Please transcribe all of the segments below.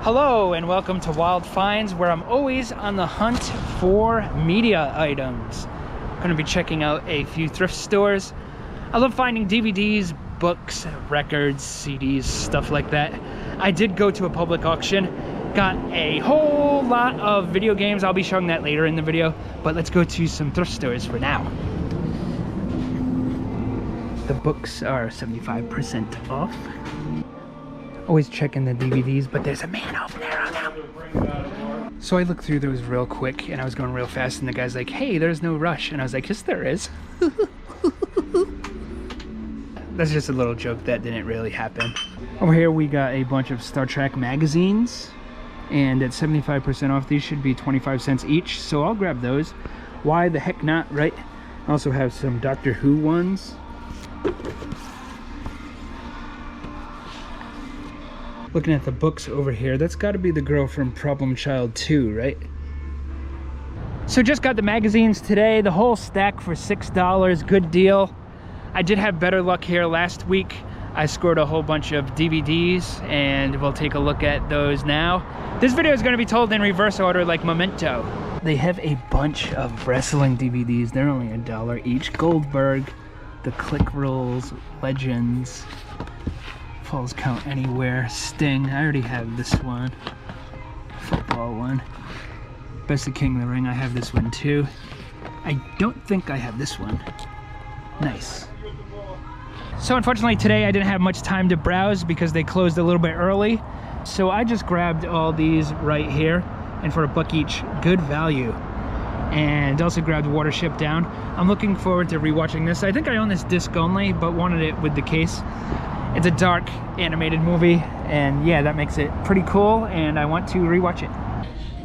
Hello and welcome to Wild Finds, where I'm always on the hunt for media items. I'm going to be checking out a few thrift stores. I love finding DVDs, books, records, CDs, stuff like that. I did go to a public auction, got a whole lot of video games. I'll be showing that later in the video, but let's go to some thrift stores for now. The books are 75% off. Always checking the DVDs, but there's a man over there. So I looked through those real quick and I was going real fast and the guy's like, hey, there's no rush. And I was like, yes, there is. That's just a little joke that didn't really happen. Over here we got a bunch of Star Trek magazines, and at 75% off, these should be 25 cents each. So I'll grab those. Why the heck not, right? I also have some Doctor Who ones. Looking at the books over here, that's got to be the girl from Problem Child 2, right? So just got the magazines today, the whole stack for $6, good deal. I did have better luck here last week. I scored a whole bunch of DVDs and we'll take a look at those now. This video is going to be told in reverse order like Memento. They have a bunch of wrestling DVDs. They're only $1 each. Goldberg, the Click Rules, Legends, Falls Count Anywhere, Sting. I already have this one. Football one. Best of King of the Ring. I have this one too. I don't think I have this one. Nice. So unfortunately today I didn't have much time to browse because they closed a little bit early. So I just grabbed all these right here, and for $1 each, good value. And also grabbed Watership Down. I'm looking forward to rewatching this. I think I own this disc only, but wanted it with the case. It's a dark animated movie, and yeah, that makes it pretty cool, and I want to rewatch it.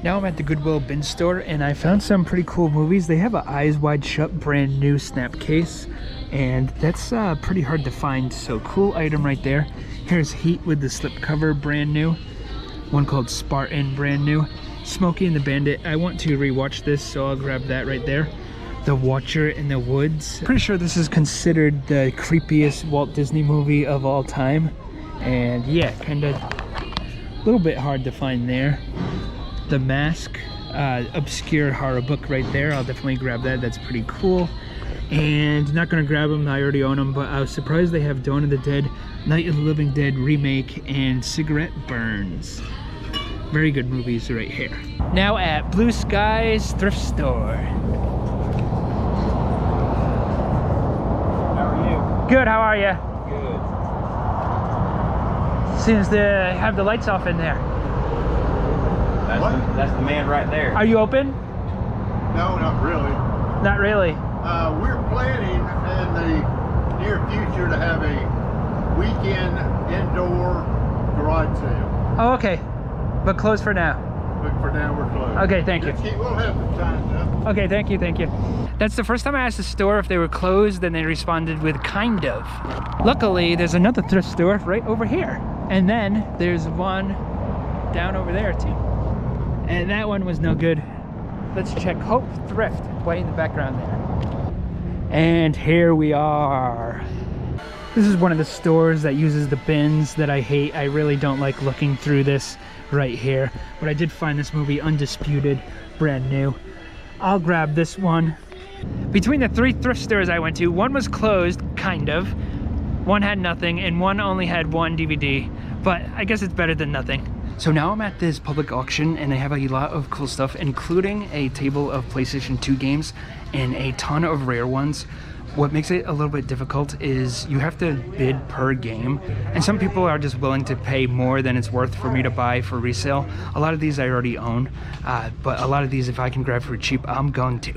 Now I'm at the Goodwill bin store, and I found some pretty cool movies. They have an Eyes Wide Shut brand new snap case, and that's pretty hard to find, so cool item right there. Here's Heat with the slip cover, brand new. One called Spartan, brand new. Smokey and the Bandit, I want to rewatch this, so I'll grab that right there. The Watcher in the Woods. Pretty sure this is considered the creepiest Walt Disney movie of all time. And yeah, kind of a little bit hard to find there. The Mask, obscure horror book right there. I'll definitely grab that. That's pretty cool. And not gonna grab them, I already own them, but I was surprised they have Dawn of the Dead, Night of the Living Dead remake, and Cigarette Burns. Very good movies right here. Now at Blue Skies Thrift Store. Good, how are you? Good. Seems to have the lights off in there. That's the man right there. Are you open? No, not really. Not really? We're planning in the near future to have a weekend indoor garage sale. Oh, okay. But closed for now. But for now, we're closed. Okay, thank you. We'll have some time though. Okay, thank you, thank you. That's the first time I asked the store if they were closed, and they responded with kind of. Luckily, there's another thrift store right over here. And then there's one down over there too. And that one was no good. Let's check Hope Thrift, way in the background there. And here we are. This is one of the stores that uses the bins that I hate. I really don't like looking through this right here. But I did find this movie Undisputed, brand new. I'll grab this one. Between the 3 thrift stores I went to, one was closed, kind of. One had nothing, and one only had 1 DVD. But I guess it's better than nothing. So now I'm at this public auction, and they have a lot of cool stuff, including a table of PlayStation 2 games and a ton of rare ones. What makes it a little bit difficult is you have to bid per game, and some people are just willing to pay more than it's worth for me to buy for resale. A lot of these I already own, but a lot of these, if I can grab for cheap, I'm going to.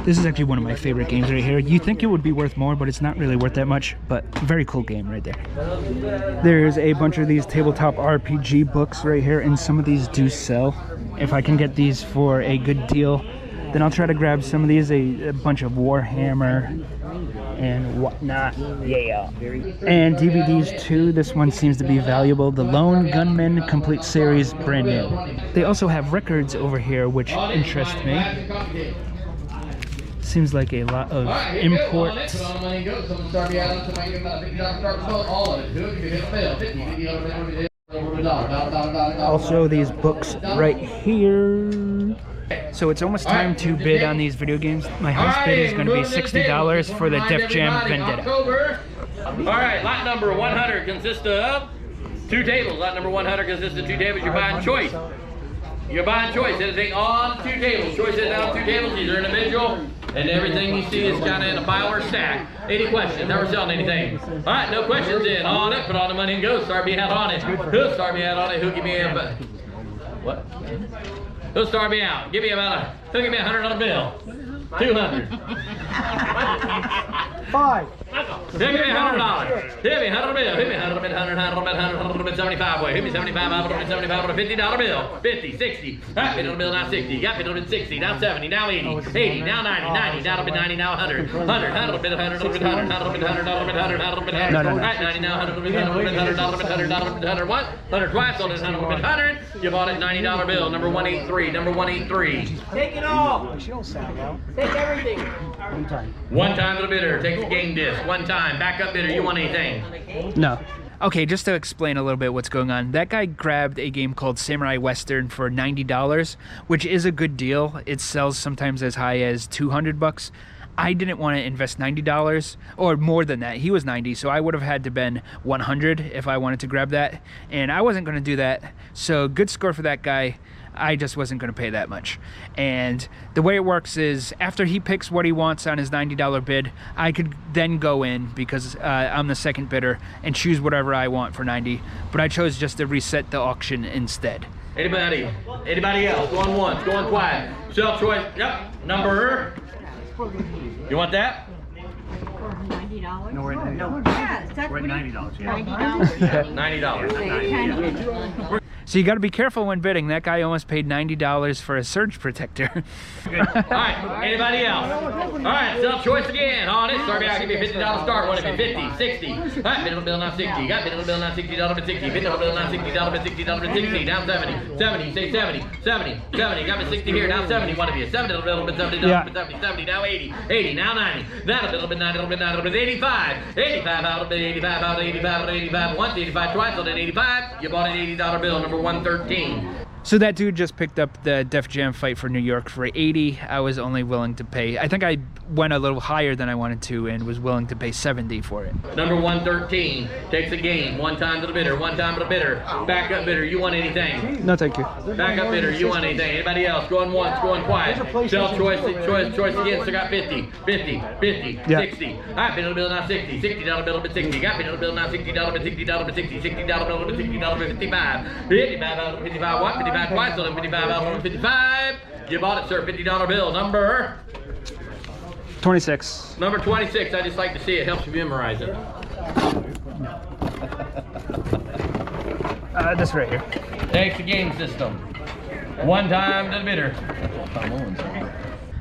This is actually one of my favorite games right here. You think it would be worth more, but it's not really worth that much, but very cool game right there. There's a bunch of these tabletop RPG books right here, and some of these do sell. If I can get these for a good deal, Then I'll try to grab some of these, a bunch of Warhammer and whatnot. Yeah. And DVDs too. This one seems to be valuable. The Lone Gunman Complete Series, brand new. They also have records over here, which interest me. Seems like a lot of imports. Also, these books right here. So it's almost time to bid on these video games. My highest bid is going to be $60 for the Def Jam Vendetta. All right, lot number 100 consists of 2 tables. Lot number 100 consists of 2 tables. You're buying choice. You're buying choice. Anything on 2 tables. Choice is on 2 tables. These are individual. And everything you see is kind of in a pile or stack. Any questions? Never selling anything. All right, no questions in. On it. Put all the money and go. Start me out on it. Who'll start me out on it? Who'll give me a... What? Who'll start me out? Give me about a... Who'll give me $100 bill? 200. 5. Hit me $100. Hit me $100 bill. Hit me $100, $100, 75 way. Hit me 75, $75 on a $50 bill. 50, 60. Right, $50 bill, now 60. Got $50, 60. Now 70, now 80. 80, now 90, 90. Now 90, now 100. 100, $100, $100, $100, $100, $100, $100, $100. Right, 90, now 100, $100, $100, what? 100 twice on this $100. You bought it $90 bill. Number 183. Number 183. Take it all. Take everything. One time to the bidder. Take the game disc. One time. Backup bidder. You want anything? No. Okay, just to explain a little bit what's going on. That guy grabbed a game called Samurai Western for $90, which is a good deal. It sells sometimes as high as 200 bucks. I didn't want to invest $90 or more than that. He was 90, so I would have had to been 100 if I wanted to grab that, and I wasn't going to do that. So good score for that guy. I just wasn't going to pay that much. And the way it works is after he picks what he wants on his $90 bid, I could then go in because I'm the second bidder and choose whatever I want for 90. But I chose just to reset the auction instead. Anybody? Anybody else? Going once, going twice. Sell choice. Yep. Number. You want that? $90? No, we're at $90. No. Yeah, We're at $90. Yeah. $90. So you got to be careful when bidding. That guy almost paid $90 for a surge protector. All right, anybody else? All right, sell choice again. On it, start me out. Give me a $50 start. Want it be 50, 60. All right, minimum bill now 60. Got minimum bill now $60, but 60. Minimum bill now $60, but 60, but 60. Down 70, 70. Say 70, 70, 70. Got me 60 here. Now 70. One of you. 70 bill, but 70, but 70, 70. Now 80, 80. Now 90. That a little bit 90, a little bit 90, a little bit 85, 85 out of it, 85 out of 85 out of 85. Once 85 twice, so then 85. You bought an $80 bill. Number 113. So that dude just picked up the Def Jam fight for New York for 80. I was only willing to pay, I think I went a little higher than I wanted to and was willing to pay 70 for it. Number 113 takes a game. One time to the bidder, one time to the bidder. Backup bidder, you want anything? No, thank you. Backup bidder, you want anything? Anybody else? Going once, going twice. Sell choice again. So got 50, 50, 50, Yeah. 60. All right, bid on the bill now 60. $60 bill, but 60. Got bid on the bill now $60, but $60, but 60. $60 bill, but $60, but 55. 55 out of 55, what? 55 twice, so then 55 out of 55. You bought it, sir. $50 bill. Number 26. Number 26. I just like to see it. Helps you memorize it. This right here. Takes the game system. One time to the bidder.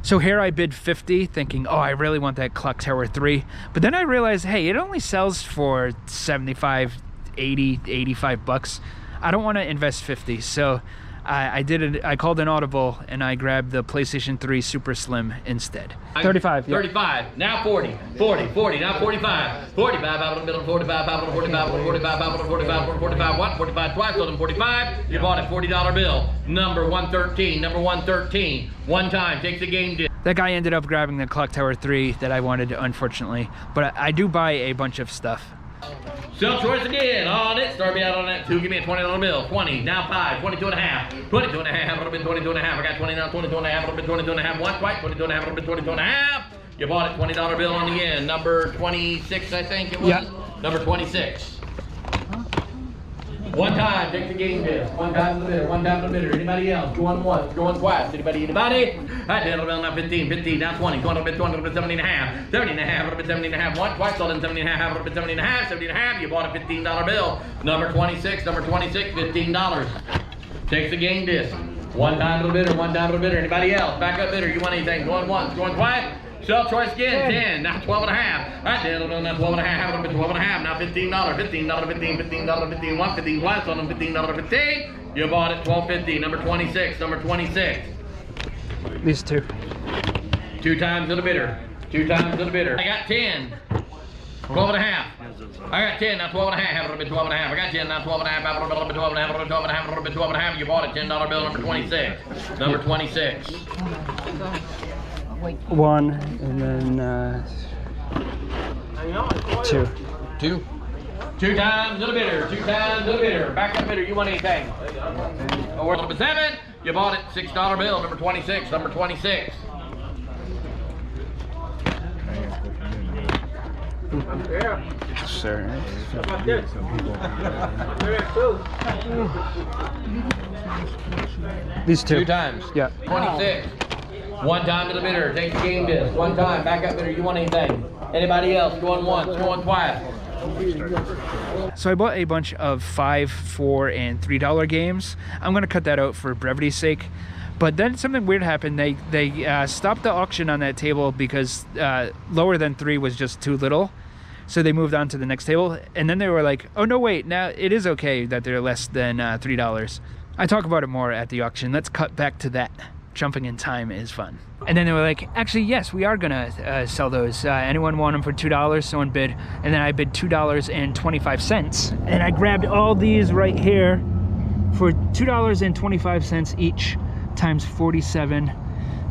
So here I bid 50, thinking, oh, I really want that Clock Tower 3. But then I realized, hey, it only sells for 75, 80, 85 bucks. I don't want to invest 50, so I called an audible and I grabbed the PlayStation 3 Super Slim instead. 35. Yeah. 35. Now 40. 40. 40. Now 45. 45 out of the middle. 45 out of the 45. 45 out of the 45. 45. What? 45 twice. So then 45. You bought a $40 bill. Number 113. Number 113. One time. Takes the game disc. That guy ended up grabbing the Clock Tower 3 that I wanted, unfortunately. But I do buy a bunch of stuff. Sell choice again. On it. Start me out on that 2. Give me a $20 bill. 20. Now 5. 22 and a half. 22 and a half. A little bit 22 and a half. I got 20 now. 22 and a half. A little bit 22 and a half. One twice. 22 and a half. A little bit 22 and a half. You bought it. $20 bill on the end. Number 26, I think it was. Yeah. Number 26. One time, take the game disc. One time to the bidder, one time to the bidder. Anybody else? Going once, going twice. Anybody? All right, $10 bill now 15, 15, now 20, 20, a little bit 20, a little bit 70 and a half, 70 and a half, a little bit 70 and a half, one twice, so then 70 and a half, a little bit 70 and a half, 70 and a half. You bought a $15 bill. Number 26, $15. Takes the game disc. One time to the bidder, one time to the bidder. Anybody else? Back up bidder. You want anything? Going once, going twice. Sell choice again, 10, now 12 and a half. All right, then, now 12 and a half, 12 and a half, now $15, $15, 15, $15, 1, 15 twice on them, $15, 15. You bought it, $12.50, number 26, number 26. These two. 2 times to the bidder, 2 times to the bidder. I got 10, 12 and a half. I got 10, now 12 and a half, have a little bit 12 and a half. I got 10, now 12 and a half, have a little bit 12 and a half, a little bit 12 and a half, a little bit 12 and a half. You bought it, $10 bill, number 26, number 26. 1 and then 2. 2. 2 times to the bidder. 2 times to the bidder. Back up bidder. You want anything? Or number 7. You bought it. $6 bill. Number 26. Number 26. Sir. These 2. 2 times. Yeah. 26. 1 time to the bidder. Take the game disc. 1 time. Back up bidder. You want anything? Anybody else? Going once. Going twice. So I bought a bunch of $5, $4, and $3 games. I'm going to cut that out for brevity's sake. But then something weird happened. They stopped the auction on that table because lower than 3 was just too little. So they moved on to the next table. And then they were like, oh, no, wait. Now it is okay that they're less than $3. I talk about it more at the auction. Let's cut back to that. Jumping in time is fun. And then they were like, actually, yes, we are gonna sell those. Anyone want them for $2? Someone bid, and then I bid $2.25. And I grabbed all these right here for $2.25 each times 47.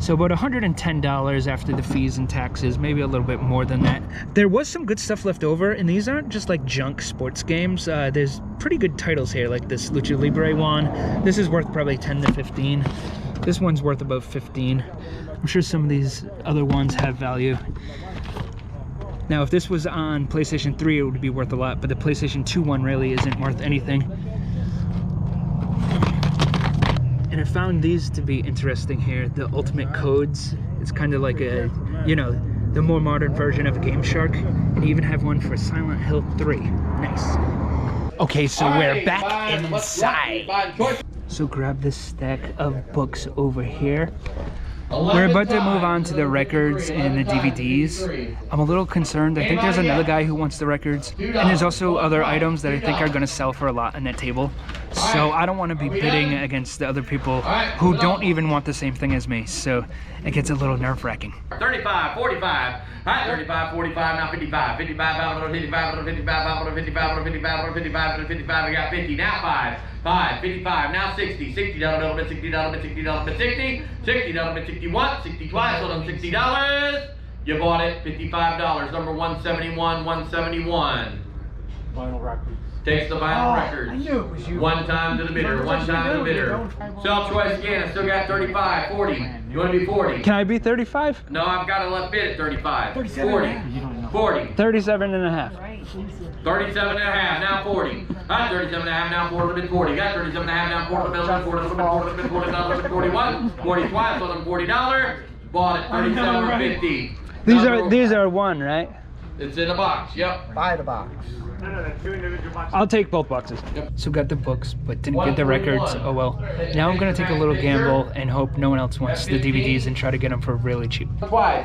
So about $110 after the fees and taxes, maybe a little bit more than that. There was some good stuff left over, and these aren't just like junk sports games. There's pretty good titles here, like this Lucha Libre one. This is worth probably 10 to 15. This one's worth about 15. I'm sure some of these other ones have value. Now, if this was on PlayStation 3, it would be worth a lot, but the PlayStation 2 one really isn't worth anything. And I found these to be interesting here, the Ultimate Codes. It's kind of like a, you know, the more modern version of Game Shark. And you even have one for Silent Hill 3. Nice. Okay, so we're back inside. So grab this stack of books over here. We're about to move on to the records and the DVDs. I'm a little concerned. I think there's another guy who wants the records. And there's also other items that I think are going to sell for a lot on that table. So I don't want to be bidding against the other people who don't even want the same thing as me. So it gets a little nerve-wracking. 35, 45. All right, 35, 45, now 55. 55, 55, 55, 55, 55, 55, 55. We got 50, now 5. 5, 55, now 60. $60 bill, $60, $60, $60. $60, $61, 60 twice, so them $60. You bought it, $55. Number 171, 171. Vinyl records. Takes the vinyl records. I knew it was you. 1 time to the bidder, 1 time to the bidder. Sell choice again, I still got 35, 40. You want to be 40? Can I be 35? No, I've got a left bid at 35. 40. 40. 37 and a half. 37 and a half, now 40. Alright, 37 and a half, now 40, a little bit 40. Got 37 and a half, now 40, a little bit 40, a little bit 40, a little bit 40, a little bit 41. 40 twice, so them $40. Bought it, 37.50. These are 1, right? It's in a box, yep. Buy the box. I'll take both boxes. Yep. So got the books, but didn't get the records. Oh well. Now I'm gonna take a little gamble and hope no one else wants the DVDs and try to get them for really cheap. Twice.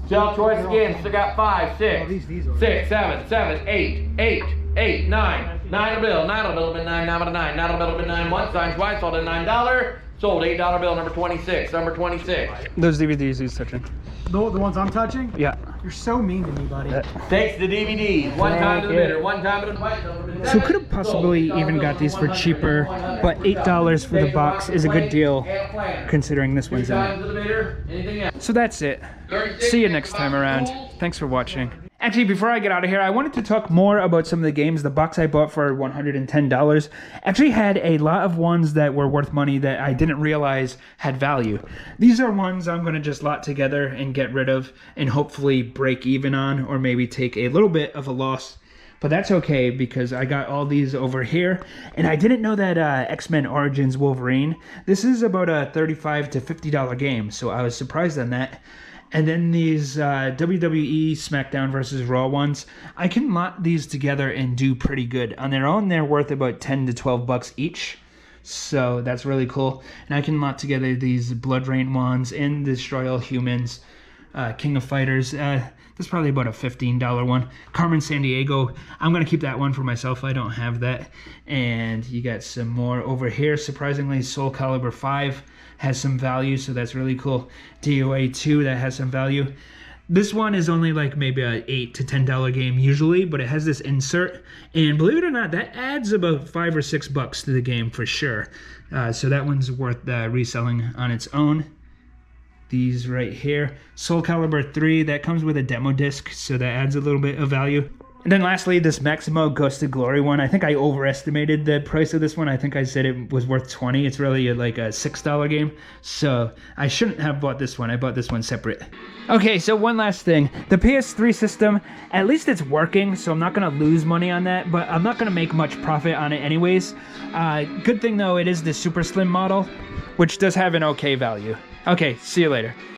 Sell choice again. Still got 5, 6, 6, 7, 7, 8, 8, 8, 9. 9 a bill. 9 a bill. Been 9. 9 a 9. 9 a bill. Been 9 once. Signed twice. Sold at $9. Sold $8 bill. Number 26. Number 26. Those DVDs he's touching. The ones I'm touching? Yeah. You're so mean to me, buddy. Takes the DVDs. 1 time to the bidder. 1 time to the So could have possibly even got these for cheaper, but $8 for the box is a good deal considering this one's in it. So that's it. See you next time around. Thanks for watching. Actually, before I get out of here, I wanted to talk more about some of the games. The box I bought for $110 actually had a lot of ones that were worth money that I didn't realize had value. These are ones I'm going to just lot together and get rid of and hopefully break even on, or maybe take a little bit of a loss. But that's okay because I got all these over here. And I didn't know that X-Men Origins Wolverine, this is about a $35 to $50 game. So I was surprised on that. And then these WWE SmackDown versus Raw ones, I can lot these together and do pretty good. On their own, they're worth about 10 to 12 bucks each. So that's really cool. And I can lot together these Blood Rain wands and Destroy All Humans, King of Fighters. That's probably about a $15 one. Carmen Sandiego, I'm gonna keep that one for myself. I don't have that. And you got some more over here. Surprisingly, Soul Calibur 5 has some value, so that's really cool. DOA 2, that has some value. This one is only like maybe a $8 to $10 game usually, but it has this insert, and believe it or not, that adds about $5 or $6 to the game for sure. So that one's worth reselling on its own. These right here, Soul Calibur 3, that comes with a demo disc, so that adds a little bit of value. And then lastly, this Maximo Ghosted Glory one. I think I overestimated the price of this one. I think I said it was worth $20. It's really like a $6 game. So I shouldn't have bought this one. I bought this one separate. Okay, so one last thing. The PS3 system, at least it's working, so I'm not gonna lose money on that, but I'm not gonna make much profit on it anyways. Good thing though, it is the super slim model, which does have an okay value. Okay, see you later.